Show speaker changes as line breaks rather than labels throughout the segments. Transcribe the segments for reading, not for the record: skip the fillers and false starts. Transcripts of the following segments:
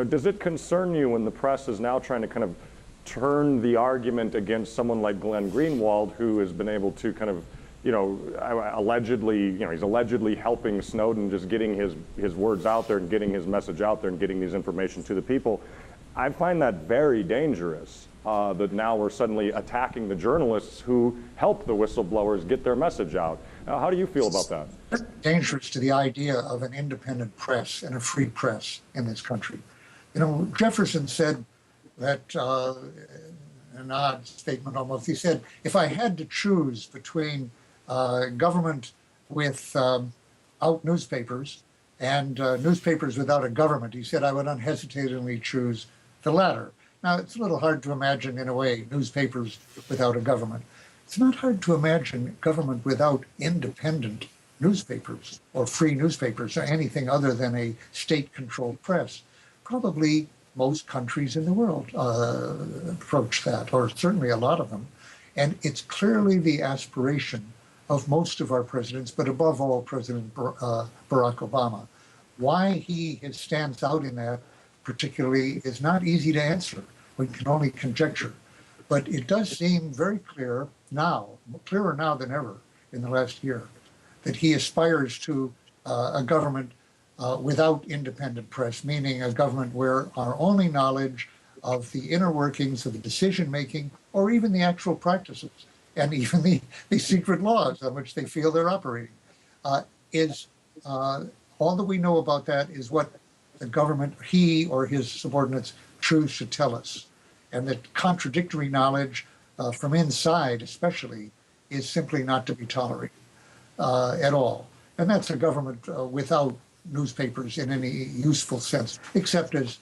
Does it concern you when the press is now trying to kind of turn the argument against someone like Glenn Greenwald, who has been able to kind of, allegedly, he's allegedly helping Snowden, just getting his words out there and getting his message out there and getting these information to the people? I find that very dangerous, that now we're suddenly attacking the journalists who help the whistleblowers get their message out. How do you feel about that?
Dangerous to the idea of an independent press and a free press in this country. Jefferson said that, an odd statement almost, he said, if I had to choose between government without newspapers and newspapers without a government, he said I would unhesitatingly choose the latter. Now, it's a little hard to imagine, in a way, newspapers without a government. It's not hard to imagine government without independent newspapers or free newspapers or anything other than a state-controlled press. Probably most countries in the world approach that, or certainly a lot of them. And it's clearly the aspiration of most of our presidents, but above all, President Barack Obama. Why he stands out in that particularly is not easy to answer. We can only conjecture. But it does seem very clear now, clearer now than ever in the last year, that he aspires to a government without independent press, meaning a government where our only knowledge of the inner workings of the decision-making, or even the actual practices, and even the secret laws on which they feel they're operating, is all that we know about that is what the government, he or his subordinates, choose to tell us. And that contradictory knowledge from inside, especially, is simply not to be tolerated at all. And that's a government without newspapers in any useful sense, except as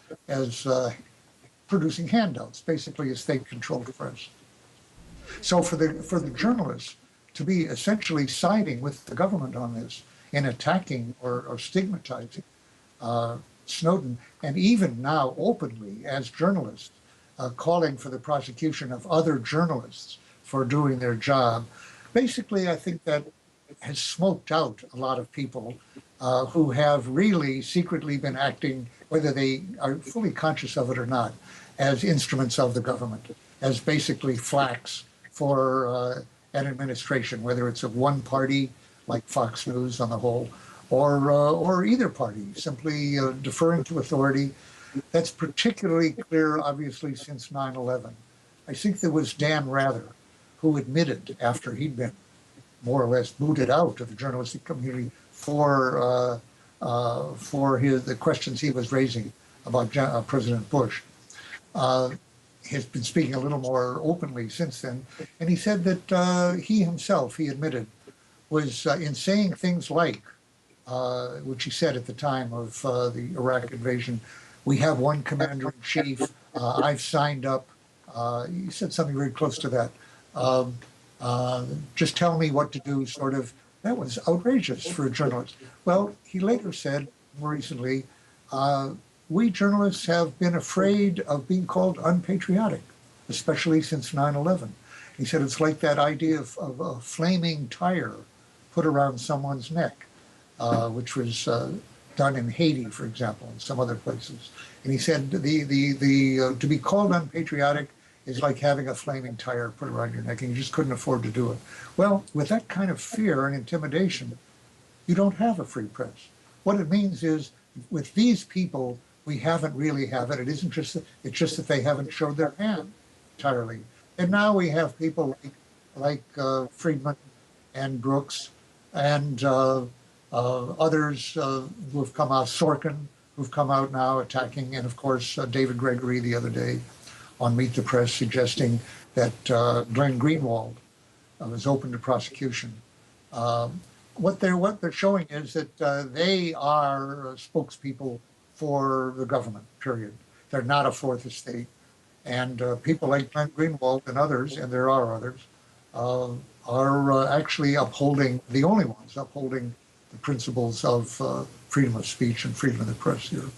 producing handouts, basically a state-controlled press. So for the journalists to be essentially siding with the government on this in attacking or stigmatizing Snowden, and even now openly as journalists, calling for the prosecution of other journalists for doing their job, basically I think that has smoked out a lot of people who have really secretly been acting, whether they are fully conscious of it or not, as instruments of the government, as basically flacks for an administration, whether it's of one party, like Fox News on the whole, or either party, simply deferring to authority. That's particularly clear, obviously, since 9/11. I think there was Dan Rather, who admitted, after he'd been more or less booted out of the journalistic community for the questions he was raising about President Bush, has been speaking a little more openly since then. And he said that he admitted, was in saying things like, which he said at the time of the Iraq invasion, we have one commander-in-chief, I've signed up. He said something very close to that. Just tell me what to do, sort of. That was outrageous for a journalist. Well, he later said, more recently, we journalists have been afraid of being called unpatriotic, especially since 9/11. He said it's like that idea of a flaming tire put around someone's neck, which was done in Haiti, for example, and some other places. And he said to be called unpatriotic is like having a flaming tire put around your neck, and you just couldn't afford to do it. Well, with that kind of fear and intimidation, you don't have a free press. What it means is, with these people, we haven't really have it. It isn't just that, it's just that they haven't showed their hand entirely. And now we have people like Friedman and Brooks and others who have come out, Sorkin, who've come out now attacking, and of course David Gregory the other day on Meet the Press suggesting that Glenn Greenwald is open to prosecution. What they're showing is that they are spokespeople for the government, period. They're not a fourth estate. And people like Glenn Greenwald and others, and there are others, are actually upholding, the only ones upholding the principles of freedom of speech and freedom of the press here.